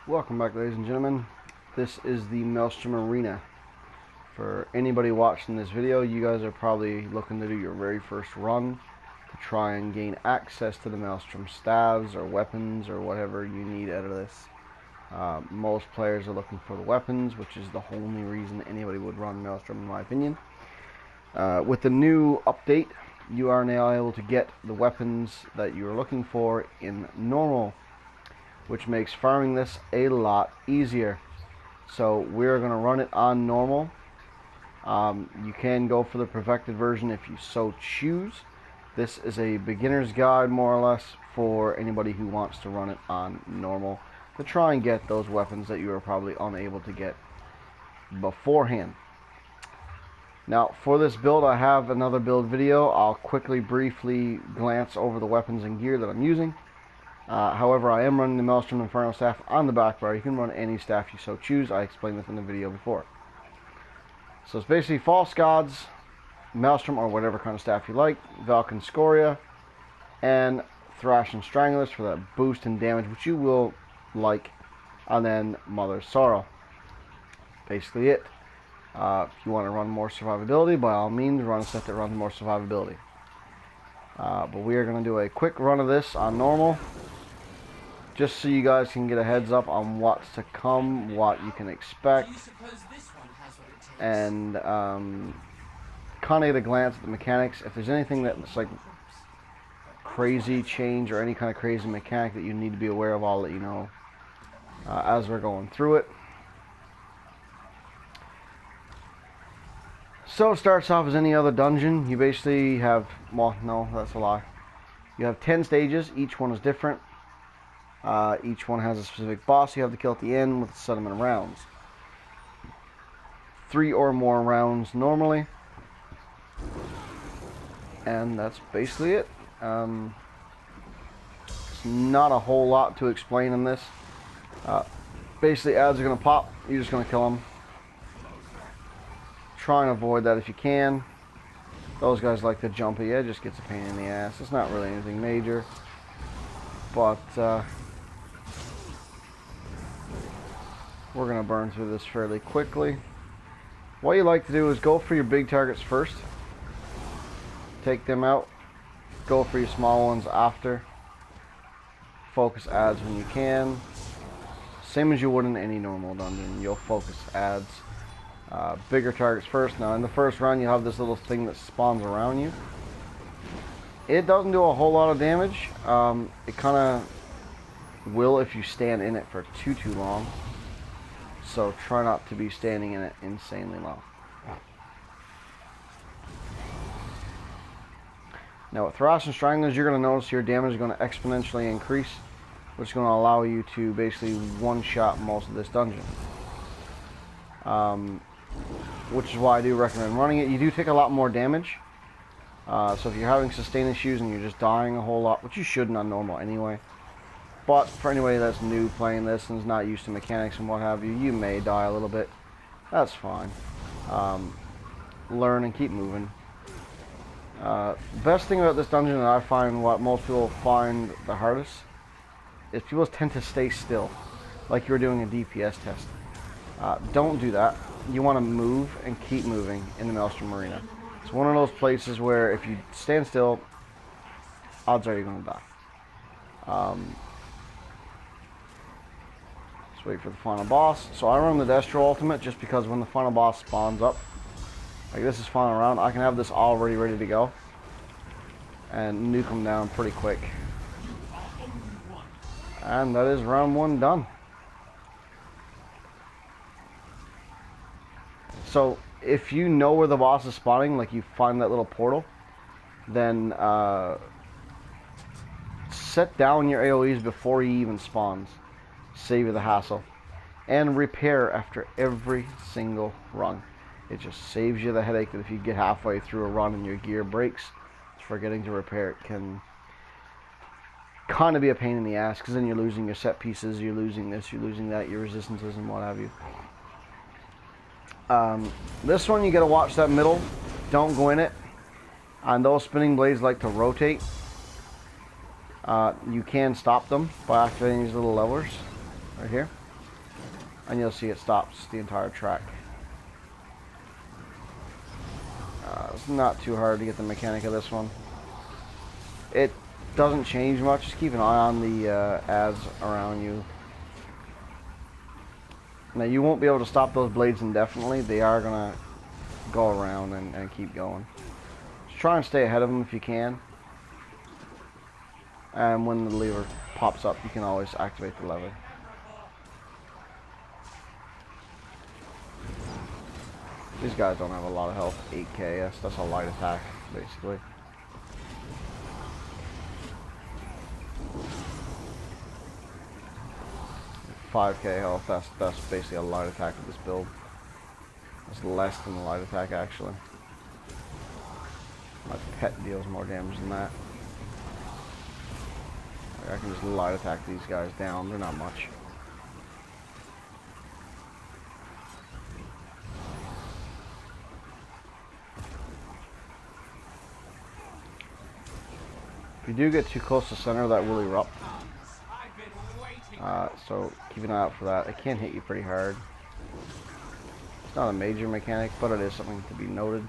Welcome back, ladies and gentlemen. This is the Maelstrom Arena. For anybody watching this video, you guys are probably looking to do your very first run to try and gain access to the Maelstrom staves or weapons or whatever you need out of this. Most players are looking for the weapons, which is the only reason anybody would run Maelstrom, in my opinion. With the new update, you are now able to get the weapons that you are looking for in normal, which makes farming this a lot easier. So we're going to run it on normal. You can go for the perfected version if you so choose. This is a beginner's guide, more or less, for anybody who wants to run it on normal to try and get those weapons that you are probably unable to get beforehand. Now, for this build, I have another build video. I'll quickly, briefly glance over the weapons and gear that I'm using. However, I am running the Maelstrom Inferno staff on the back bar. You can run any staff you so choose. I explained this in the video before. So it's basically False Gods, Maelstrom, or whatever kind of staff you like, Valken Scoria, and Thrash and Stranglers for that boost in damage, which you will like, and then Mother's Sorrow. Basically it. If you want to run more survivability, by all means, run a set that runs more survivability. But we are going to do a quick run of this on normal, just so you guys can get a heads up on what's to come, what you can expect, and kind of get a glance at the mechanics. If there's anything that's like crazy change or any kind of crazy mechanic that you need to be aware of, I'll let you know as we're going through it. So it starts off as any other dungeon. You basically have, well, no, that's a lie. You have 10 stages. Each one is different. Each one has a specific boss you have to kill at the end with a set amount of rounds. 3 or more rounds normally. And that's basically it. There's not a whole lot to explain in this. Basically, ads are going to pop. You're just going to kill them. Try and avoid that if you can. Those guys like to jump at you. It just gets a pain in the ass. It's not really anything major. But we're going to burn through this fairly quickly. What you like to do is go for your big targets first. Take them out. Go for your small ones after. Focus ads when you can. Same as you would in any normal dungeon. You'll focus ads. Bigger targets first. Now in the first round you have this little thing that spawns around you. It doesn't do a whole lot of damage. It kind of will if you stand in it for too long. So try not to be standing in it insanely long. Now with Thrash and Stranglers, you're going to notice your damage is going to exponentially increase, which is going to allow you to basically one-shot most of this dungeon. Which is why I do recommend running it. You do take a lot more damage. So if you're having sustain issues and you're just dying a whole lot, which you shouldn't on normal anyway. But for anybody that's new playing this and is not used to mechanics and what have you, you may die a little bit. That's fine. Learn and keep moving. Best thing about this dungeon that I find, what most people find the hardest, is people tend to stay still, like you're doing a DPS test. Don't do that. You want to move and keep moving in the Maelstrom Arena. It's one of those places where if you stand still, odds are you're going to die. Let's wait for the final boss. So I run the Destro Ultimate just because when the final boss spawns up, like this is final round, I can have this already ready to go and nuke them down pretty quick. And that is round 1 done. So if you know where the boss is spawning, like you find that little portal, then set down your AoEs before he even spawns. Save you the hassle. And repair after every single run. It just saves you the headache that if you get halfway through a run and your gear breaks, forgetting to repair it can kind of be a pain in the ass, because then you're losing your set pieces, you're losing this, you're losing that, your resistances and what have you. This one you gotta watch that middle. Don't go in it. And those spinning blades like to rotate. You can stop them by activating these little levers right here. and you'll see it stops the entire track. It's not too hard to get the mechanic of this one. It doesn't change much. Just keep an eye on the ads around you. Now you won't be able to stop those blades indefinitely. They are going to go around and keep going. Just try and stay ahead of them if you can. And when the lever pops up, you can always activate the lever. These guys don't have a lot of health. 8k, that's a light attack, basically. $5k health, that's basically a light attack with this build. That's less than the light attack, actually. My pet deals more damage than that. I can just light attack these guys down, they're not much. If you do get too close to center, that will erupt. So keep an eye out for that. It can hit you pretty hard. It's not a major mechanic, but it is something to be noted.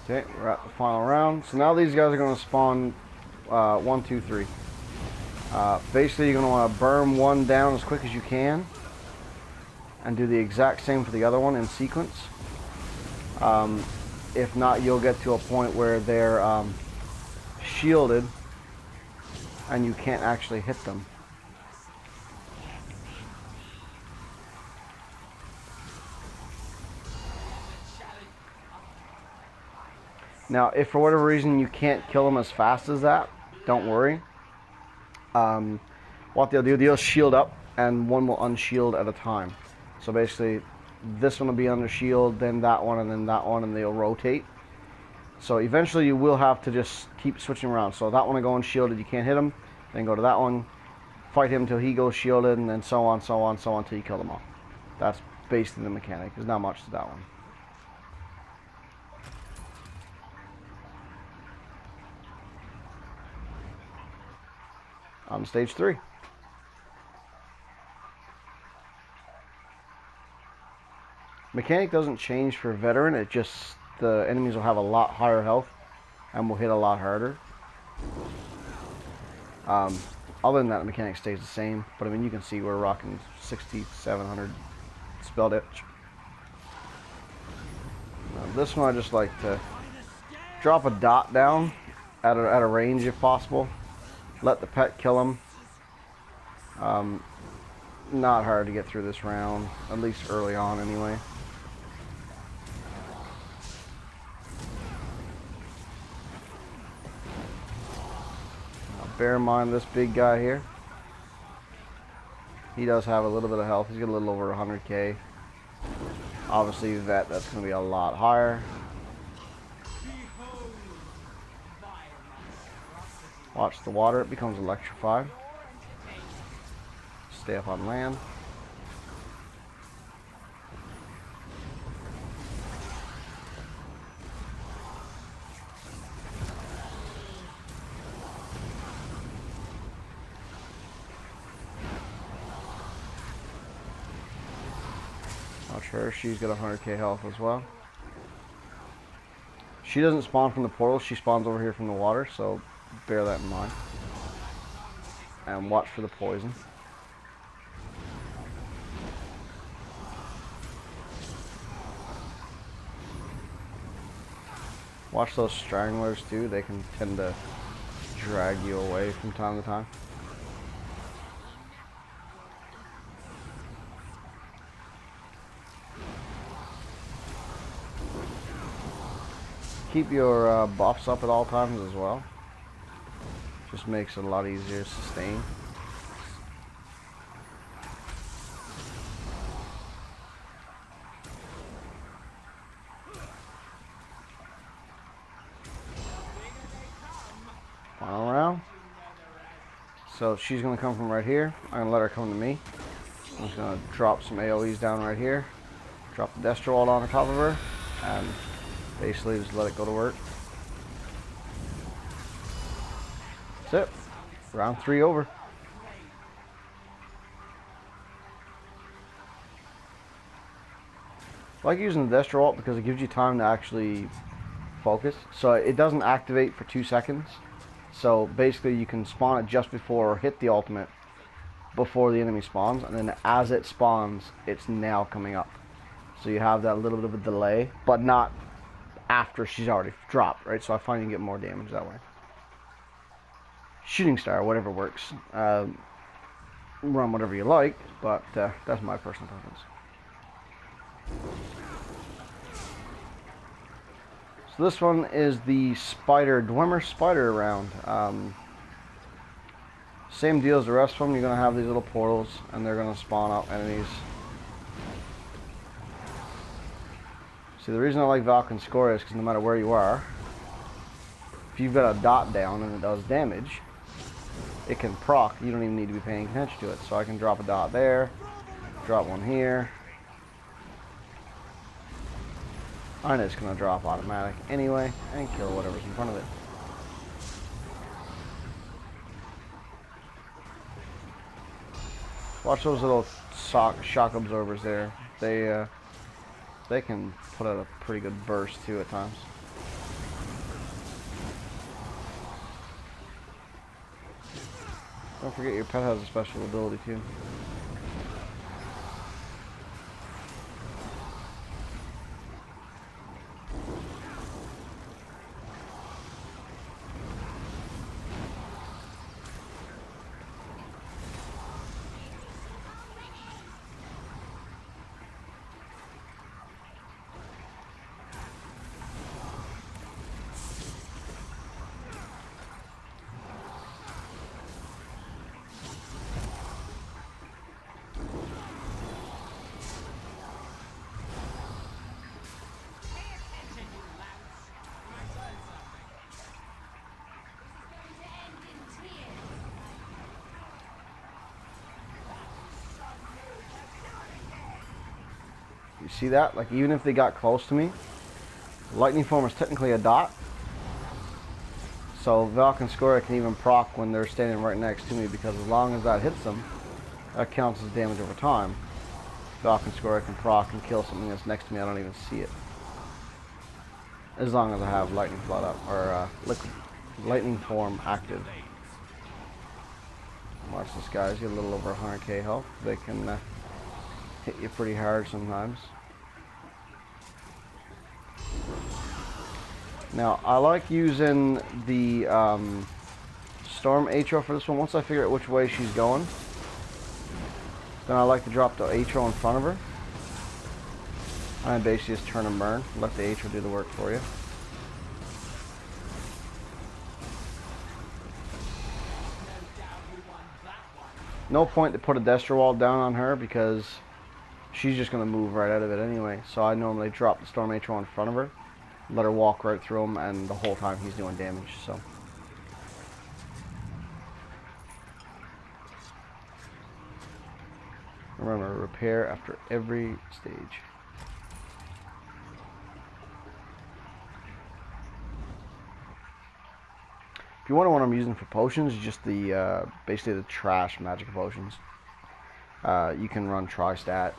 Okay, we're at the final round. So now these guys are going to spawn 1, 2, 3. Basically, you're going to want to burn one down as quick as you can, and do the exact same for the other one in sequence. If not, you'll get to a point where they're shielded, and you can't actually hit them. Now, if for whatever reason you can't kill them as fast as that, don't worry. What they'll shield up, and one will unshield at a time. So basically, this one will be under shield, then that one, and they'll rotate. So eventually you will have to just keep switching around. So that one will go unshielded, you can't hit him. Then go to that one, fight him until he goes shielded, and then so on, so on, so on, until you kill them all. That's basically the mechanic. There's not much to that one. On stage 3. Mechanic doesn't change for veteran, it just, the enemies will have a lot higher health and will hit a lot harder. Other than that, the mechanic stays the same, but I mean, you can see we're rocking 6,700 spell damage. This one I just like to drop a dot down at a range if possible. Let the pet kill him. Not hard to get through this round, at least early on anyway. Now bear in mind this big guy here. He does have a little bit of health. He's got a little over 100k. Obviously that's going to be a lot higher. Watch the water, it becomes electrified. Stay up on land. Watch her, she's got 100k health as well. She doesn't spawn from the portal, she spawns over here from the water, so bear that in mind. And watch for the poison. Watch those stranglers too, they can tend to drag you away from time to time. Keep your buffs up at all times as well. Just makes it a lot easier to sustain. So she's going to come from right here. I'm going to let her come to me. I'm just going to drop some AoEs down right here. Drop the Destro Wall on top of her. And basically just let it go to work. That's it. Round 3 over. I like using the Destro ult because it gives you time to actually focus. So it doesn't activate for 2 seconds. So basically you can spawn it just before or hit the ultimate before the enemy spawns, and then as it spawns, it's now coming up. So you have that little bit of a delay, but not after she's already dropped, right? So I find you get more damage that way. Shooting star, whatever works. Run whatever you like, but that's my personal preference. So this one is the Dwemer Spider round. Same deal as the rest of them. You're going to have these little portals, and they're going to spawn out enemies. See, the reason I like Valken Score is because no matter where you are, if you've got a dot down and it does damage, it can proc. You don't even need to be paying attention to it. So I can drop a dot there, drop one here. And it's going to drop automatic anyway and kill whatever's in front of it. Watch those little shock absorbers there. They can put out a pretty good burst too at times. Don't forget your pet has a special ability too. You see that? Like, even if they got close to me, Lightning Form is technically a dot. So Valken Score can even proc when they're standing right next to me, because as long as that hits them, that counts as damage over time. Valken Score can proc and kill something that's next to me. I don't even see it. As long as I have Lightning Flood up, or Lightning Form active. Watch this, guys. Get a little over 100k health. They can hit you pretty hard sometimes. Now, I like using the Storm Atro for this one. Once I figure out which way she's going, then I like to drop the Atro in front of her. And basically just turn and burn. Let the Atro do the work for you. No point to put a Destro Wall down on her because she's just going to move right out of it anyway. So I normally drop the Storm Atro in front of her, let her walk right through him, and the whole time he's doing damage. So remember, repair after every stage. If you wonder what I'm using for potions, just the basically the trash magic potions. You can run Tri-Stat,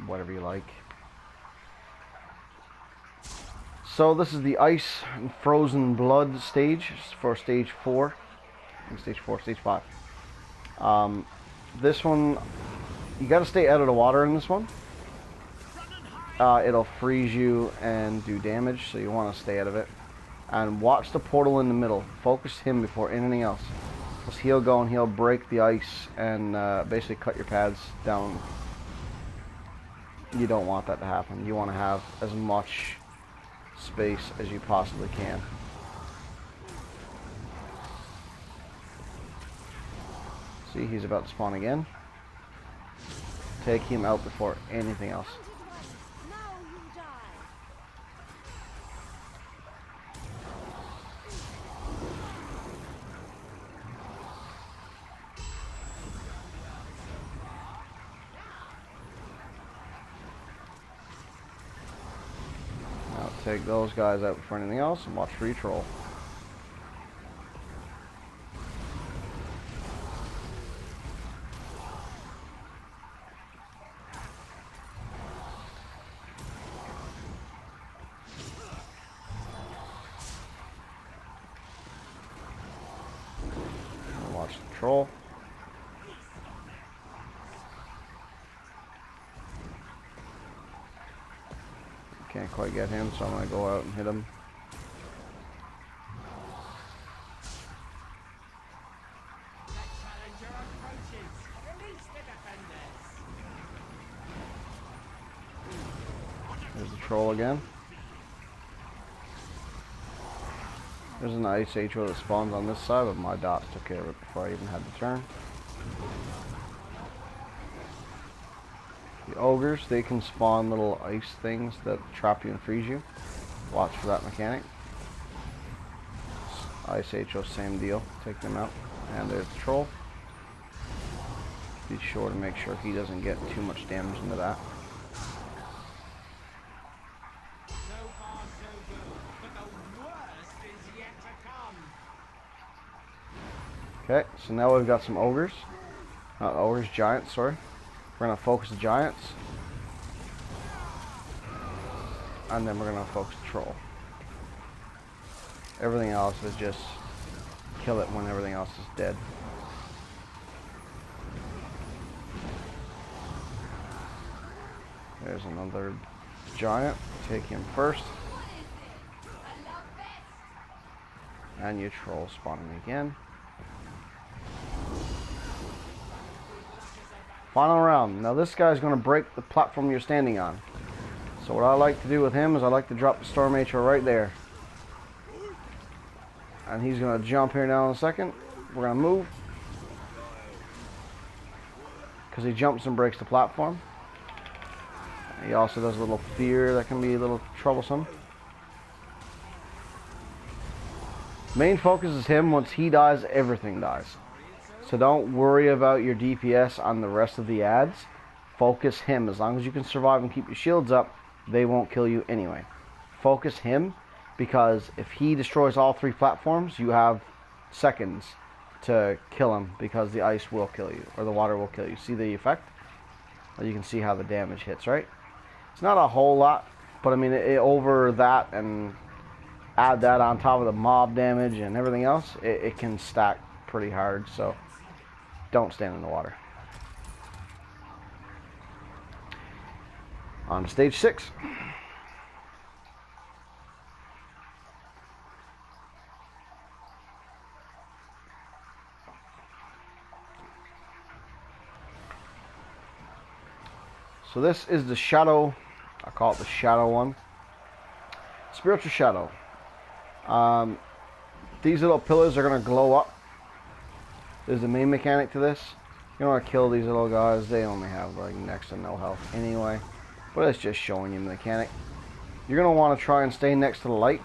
whatever you like. So this is the Ice and Frozen Blood stage for stage 4. Stage 4, stage 5. This one, you got to stay out of the water in this one. It'll freeze you and do damage, so you want to stay out of it. And watch the portal in the middle. Focus him before anything else. Because he'll go and he'll break the ice and basically cut your pads down. You don't want that to happen. You want to have as much space as you possibly can. See, he's about to spawn again. Take him out before anything else. take those guys out before anything else and watch for your troll. Watch the troll. Can't quite get him, so I'm going to go out and hit him. There's the troll again. There's an ice HO that spawns on this side, but my dots took care of it before I even had to turn. The ogres, they can spawn little ice things that trap you and freeze you. Watch for that mechanic. Ice HO, same deal. Take them out. And there's the troll. Be sure to make sure he doesn't get too much damage into that. Okay, so now we've got some ogres. Not ogres, giants, sorry. We're going to focus the giants. And then we're going to focus the troll. Everything else is just kill it when everything else is dead. There's another giant. Take him first. And your troll spawning again. Final round. Now this guy's going to break the platform you're standing on. So what I like to do with him is I like to drop the Storm HO right there. And he's going to jump here now in a second. We're going to move. Because he jumps and breaks the platform. He also does a little fear that can be a little troublesome. Main focus is him. Once he dies, everything dies. So don't worry about your DPS on the rest of the ads. Focus him. As long as you can survive and keep your shields up, they won't kill you anyway. Focus him, because if he destroys all 3 platforms, you have seconds to kill him, because the ice will kill you, or the water will kill you. See the effect? Well, you can see how the damage hits, right? It's not a whole lot, but I mean, over that and add that on top of the mob damage and everything else, it can stack pretty hard, so don't stand in the water. On to stage 6. So this is the shadow. I call it the shadow one. Spiritual shadow. These little pillars are going to glow up. There's the main mechanic to this. You don't want to kill these little guys. They only have like next to no health anyway. But it's just showing you the mechanic. You're going to want to try and stay next to the light.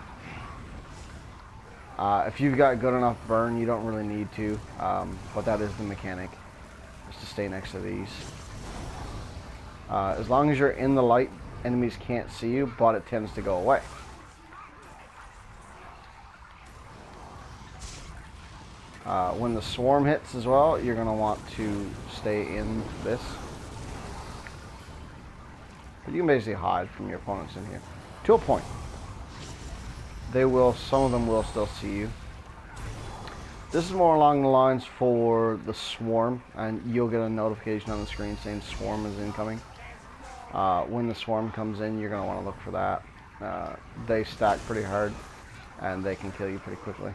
If you've got good enough burn, you don't really need to. But that is the mechanic. Just to stay next to these. As long as you're in the light, enemies can't see you, but it tends to go away. When the swarm hits as well, you're going to want to stay in this. But you can basically hide from your opponents in here. To a point. They will, some of them will still see you. This is more along the lines for the swarm, and you'll get a notification on the screen saying swarm is incoming. When the swarm comes in, you're going to want to look for that. They stack pretty hard, and they can kill you pretty quickly.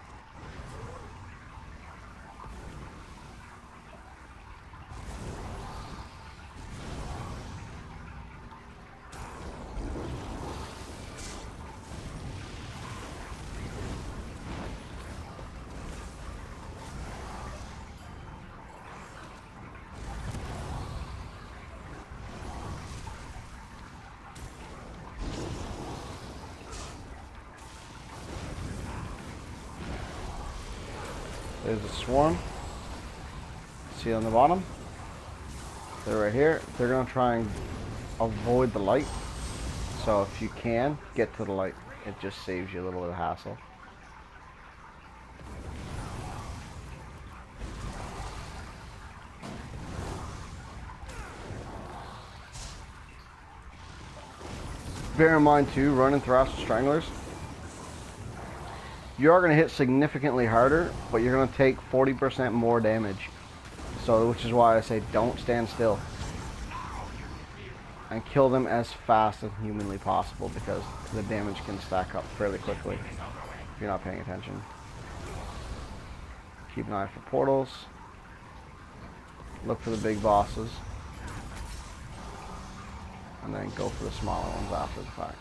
There's a swarm. See on the bottom? They're right here. They're going to try and avoid the light. So if you can, get to the light. it just saves you a little bit of hassle. Bear in mind too, running Thrasher Stranglers, you are going to hit significantly harder, but you're going to take 40% more damage. So, which is why I say don't stand still. And kill them as fast as humanly possible, because the damage can stack up fairly quickly if you're not paying attention. Keep an eye for portals. Look for the big bosses. And then go for the smaller ones after the fact.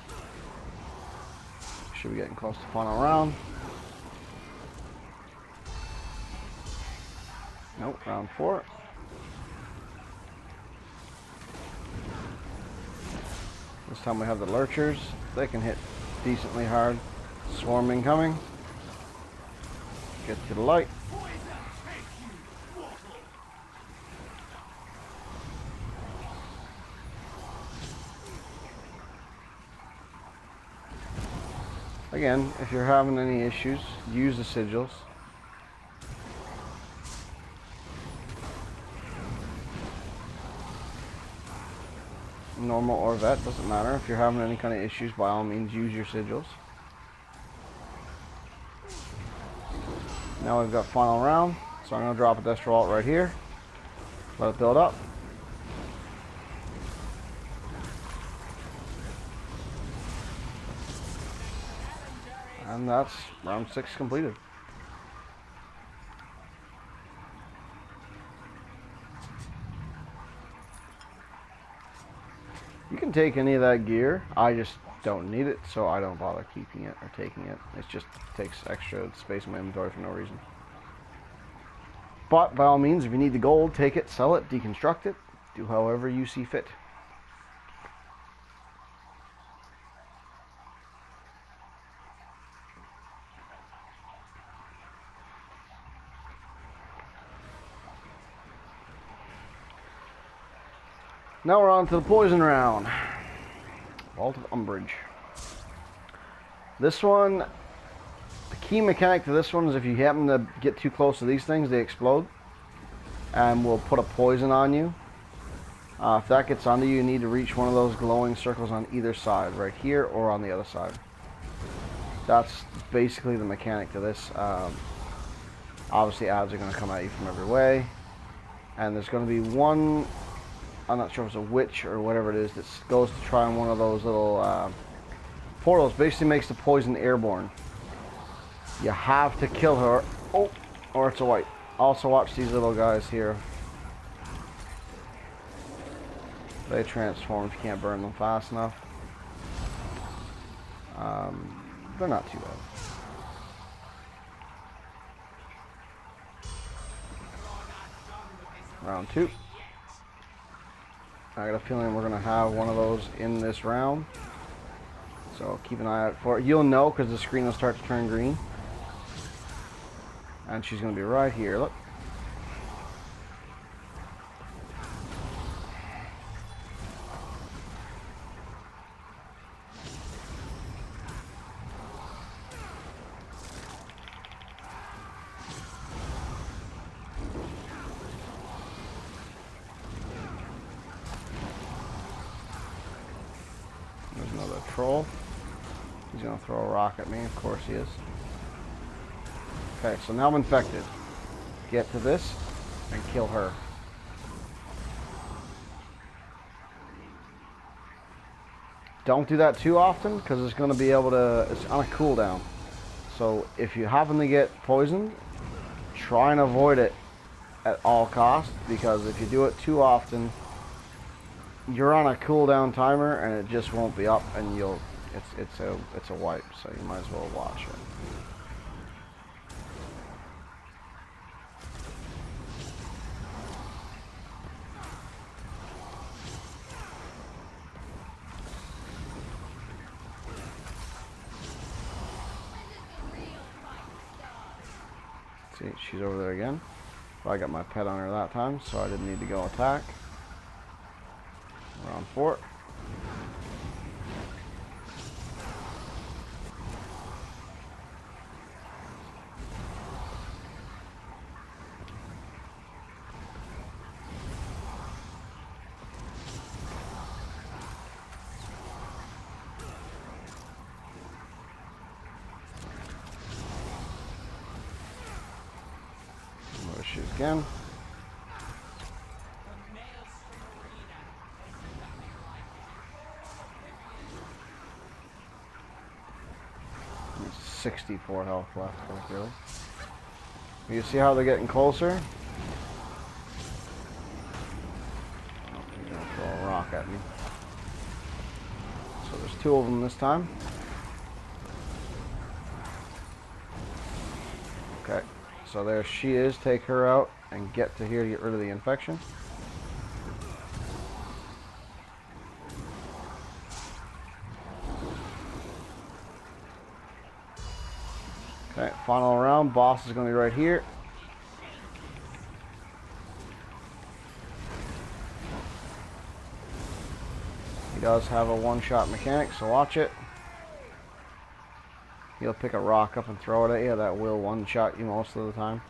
Should be getting close to final round. Nope, round 4. This time we have the lurchers. They can hit decently hard. Swarm incoming. Get to the light. Again, if you're having any issues, use the sigils. Normal or vet, doesn't matter. If you're having any kind of issues, by all means use your sigils. Now we've got final round, so I'm going to drop a Destro Alt right here. Let it build up. And that's round 6 completed. You can take any of that gear. I just don't need it, so I don't bother keeping it or taking it. It just takes extra space in my inventory for no reason. But by all means, if you need the gold, take it, sell it, deconstruct it, do however you see fit. Now we're on to the poison round. Vault of Umbrage. This one, the key mechanic to this one is if you happen to get too close to these things, they explode and will put a poison on you. If that gets onto you, you need to reach one of those glowing circles on either side, right here or on the other side. That's basically the mechanic to this. Obviously ads are going to come at you from every way, and there's going to be one, I'm not sure if it's a witch or whatever it is, that goes to try on one of those little portals. Basically makes the poison airborne. You have to kill her, or it's a white. Also watch these little guys here. They transform if you can't burn them fast enough. They're not too bad. Round 2. I got a feeling we're going to have one of those in this round. So keep an eye out for it. You'll know because the screen will start to turn green. And she's going to be right here. Look. There's another troll. He's going to throw a rock at me. Of course he is. Okay, so now I'm infected. Get to this and kill her. Don't do that too often because it's going to be able to, it's on a cooldown. So if you happen to get poisoned, try and avoid it at all costs, because if you do it too often, you're on a cooldown timer and it just won't be up, and you'll it's a wipe, so you might as well watch it. See, she's over there again. Well, I got my pet on her that time, so I didn't need to go attack. Round 4. again. There's 64 health left, like, really. You see how they're getting closer? Oh, he's gonna throw a rock at me. So there's 2 of them this time. Okay, so there she is. Take her out and get to here to get rid of the infection. Okay, final round. Boss is going to be right here. He does have a one-shot mechanic, so watch it. He'll pick a rock up and throw it at you. That will one-shot you most of the time.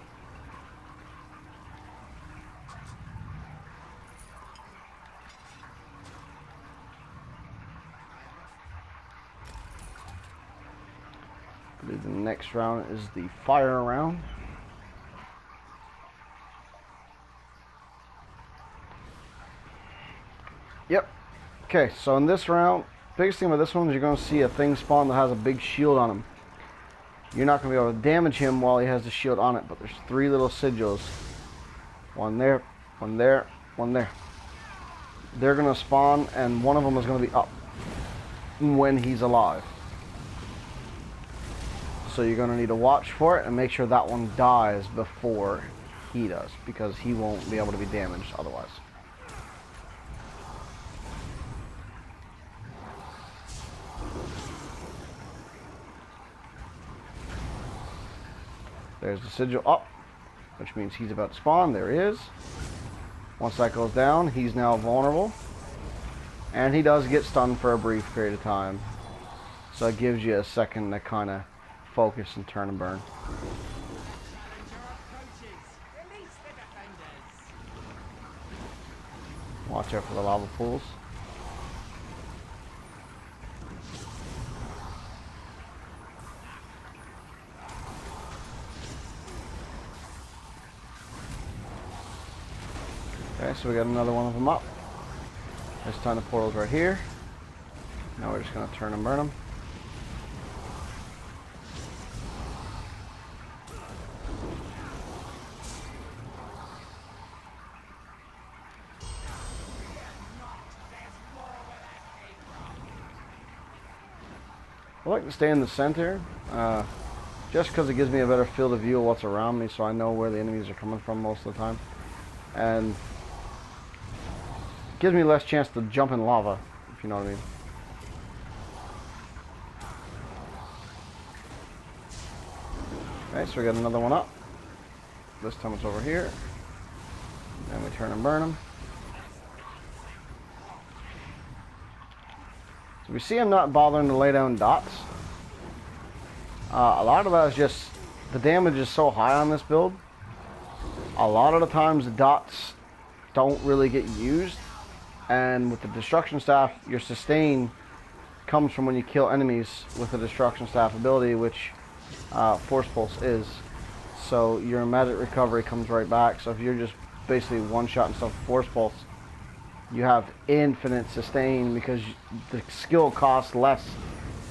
I believe the next round is the fire round. Yep. Okay, so in this round, biggest thing with this one is you're going to see a thing spawn that has a big shield on him. You're not going to be able to damage him while he has the shield on it, but there's 3 little sigils. One there, one there, one there. They're going to spawn, and one of them is going to be up when he's alive. So you're going to need to watch for it and make sure that one dies before he does, because he won't be able to be damaged otherwise. There's the sigil up, which means he's about to spawn. There he is. Once that goes down, he's now vulnerable. And he does get stunned for a brief period of time. So it gives you a second to kind of focus and turn and burn. Watch out for the lava pools. Okay, so we got another one of them up. This time the portal's right here. Now we're just going to turn and burn them. I like to stay in the center, just because it gives me a better field of view of what's around me, so I know where the enemies are coming from most of the time. And gives me less chance to jump in lava, if you know what I mean. Okay, so we got another one up. This time it's over here. And we turn and burn them. So we see I'm not bothering to lay down dots. A lot of that is just the damage is so high on this build. A lot of the times the dots don't really get used. And with the destruction staff, your sustain comes from when you kill enemies with the destruction staff ability, which force pulse is. So your magic recovery comes right back. So if you're just basically one-shotting stuff with force pulse, you have infinite sustain because the skill costs less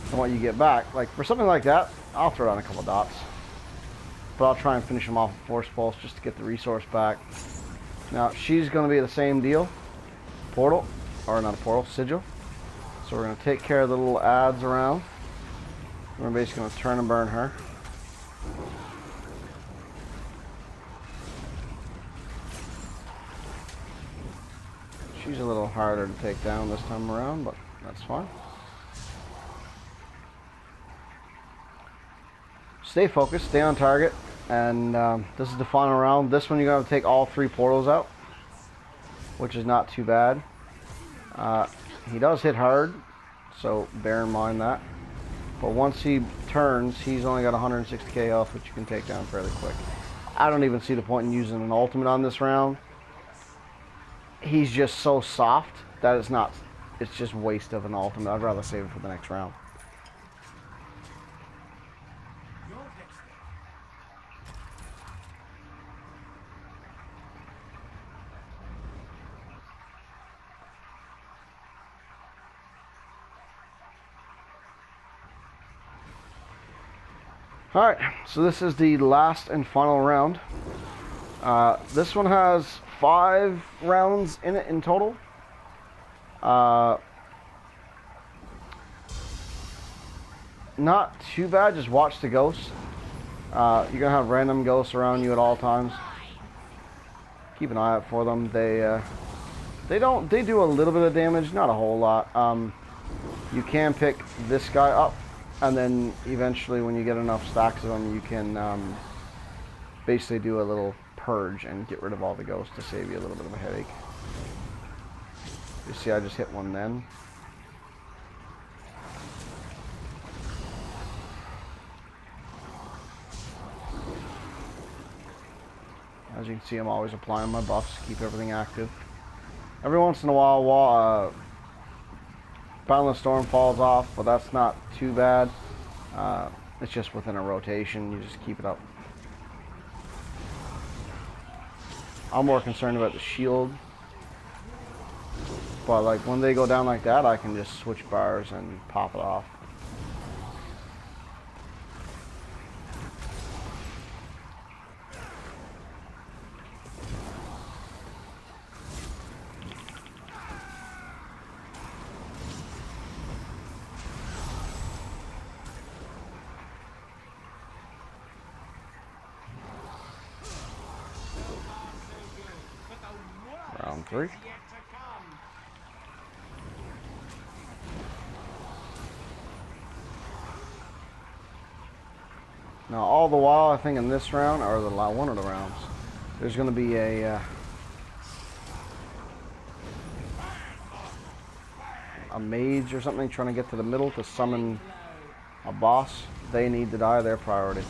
than what you get back. Like for something like that, I'll throw down a couple dots, but I'll try and finish them off with force pulse just to get the resource back. Now she's going to be the same deal. Portal, or not a portal, sigil. So we're going to take care of the little adds around. We're basically going to turn and burn her. She's a little harder to take down this time around, but that's fine. Stay focused, stay on target, and this is the final round. This one you're going to take all 3 portals out, which is not too bad. He does hit hard, so bear in mind that. But once he turns, he's only got 160k health, which you can take down fairly quick. I don't even see the point in using an ultimate on this round. He's just so soft that it's just waste of an ultimate. I'd rather save it for the next round. Alright, so this is the last and final round. This one has 5 rounds in it in total. Not too bad, just watch the ghosts. You're gonna have random ghosts around you at all times. Keep an eye out for them. They do a little bit of damage, not a whole lot. You can pick this guy up, and then eventually when you get enough stacks of them, you can basically do a little purge and get rid of all the ghosts to save you a little bit of a headache. You see, I just hit one then. As you can see, I'm always applying my buffs, keep everything active. Every once in a while, Boundless Storm falls off, but that's not too bad. It's just within a rotation, you just keep it up. I'm more concerned about the shield. But like when they go down like that, I can just switch bars and pop it off. Round 3. Now, all the while, I think in this round, or one of the rounds, there's going to be a mage or something trying to get to the middle to summon a boss. They need to die, their priority.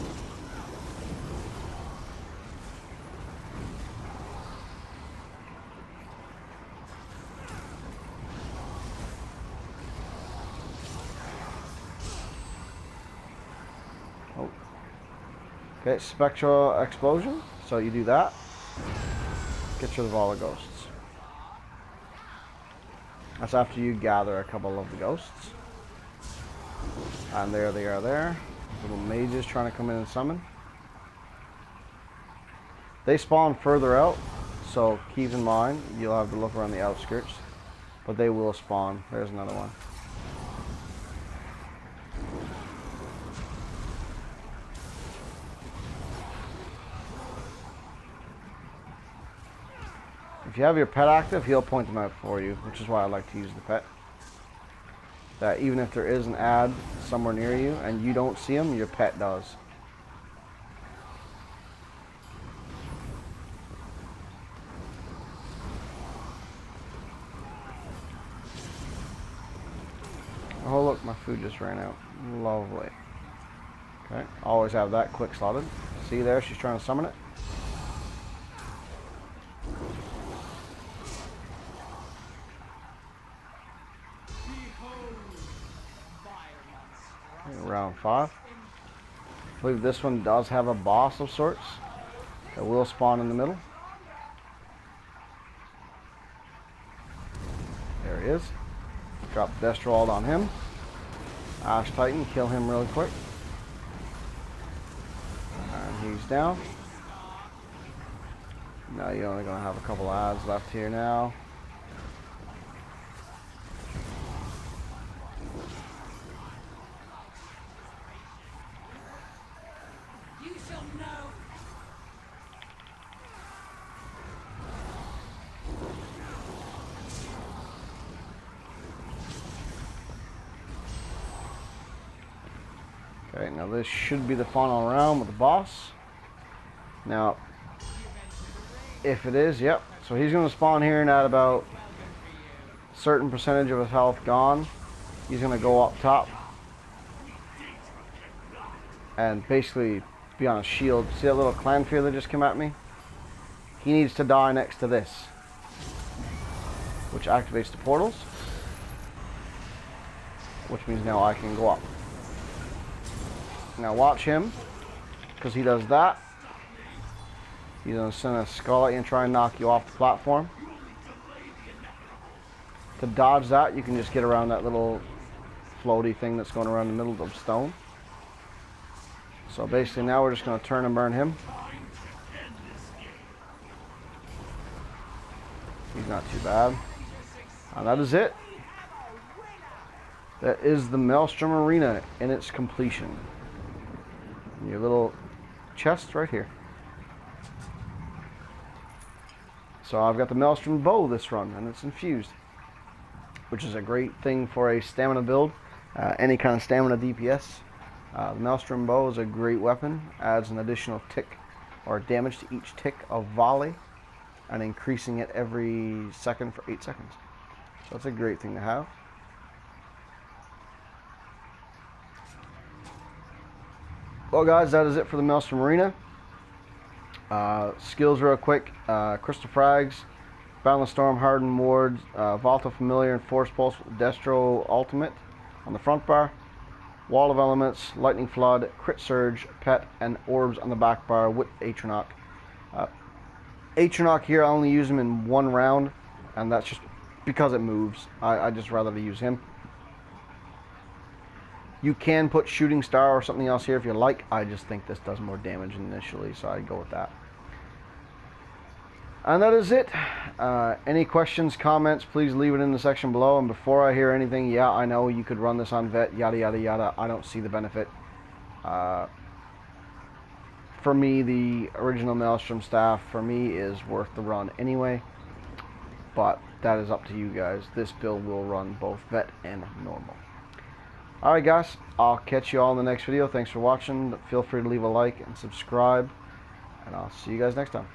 Oh. Okay, Spectral Explosion. So you do that. Get rid of all the ghosts. That's after you gather a couple of the ghosts. And there they are there. Little mages trying to come in and summon. They spawn further out, so keep in mind, you'll have to look around the outskirts. But they will spawn. There's another one. If you have your pet active, he'll point them out for you, which is why I like to use the pet. That even if there is an ad somewhere near you and you don't see him, your pet does. Oh look, my food just ran out. Lovely. Okay, always have that quick slotted. See there, she's trying to summon it. Round 5. I believe this one does have a boss of sorts that will spawn in the middle. There he is. Drop Destrald on him. Ash Titan, kill him really quick. And he's down. Now you're only going to have a couple ads left here now. Okay, now this should be the final round with the boss. Now, if it is, yep. So he's going to spawn here and at about a certain percentage of his health gone. He's going to go up top and basically be on a shield. See that little clan fear that just came at me? He needs to die next to this, which activates the portals, which means now I can go up. Now watch him, because he does that. He's going to send a skull at you and try and knock you off the platform. To dodge that, you can just get around that little floaty thing that's going around the middle of the stone. So basically now we're just going to turn and burn him. He's not too bad. And that is it. That is the Maelstrom Arena in its completion. Your little chest right here. So I've got the Maelstrom bow this run, and it's infused, which is a great thing for a stamina build, any kind of stamina DPS. The Maelstrom bow is a great weapon, adds an additional tick or damage to each tick of volley, and increasing it every second for 8 seconds. So that's a great thing to have. Well guys, that is it for the Maelstrom Arena. Skills real quick. Crystal Frags, Boundless Storm, Hardened Ward, Volatile Familiar, and Force Pulse with Destro Ultimate on the front bar. Wall of Elements, Lightning Flood, Crit Surge, Pet, and Orbs on the back bar with Atronach. Atronach here, I only use him in one round, and that's just because it moves. I just rather use him. You can put Shooting Star or something else here if you like. I just think this does more damage initially, so I'd go with that. And that is it. Any questions, comments, please leave it in the section below. And before I hear anything, yeah, I know you could run this on vet, yada, yada, yada. I don't see the benefit. For me, the original Maelstrom staff, for me, is worth the run anyway. But that is up to you guys. This build will run both vet and normal. Alright guys, I'll catch you all in the next video. Thanks for watching. Feel free to leave a like and subscribe. And I'll see you guys next time.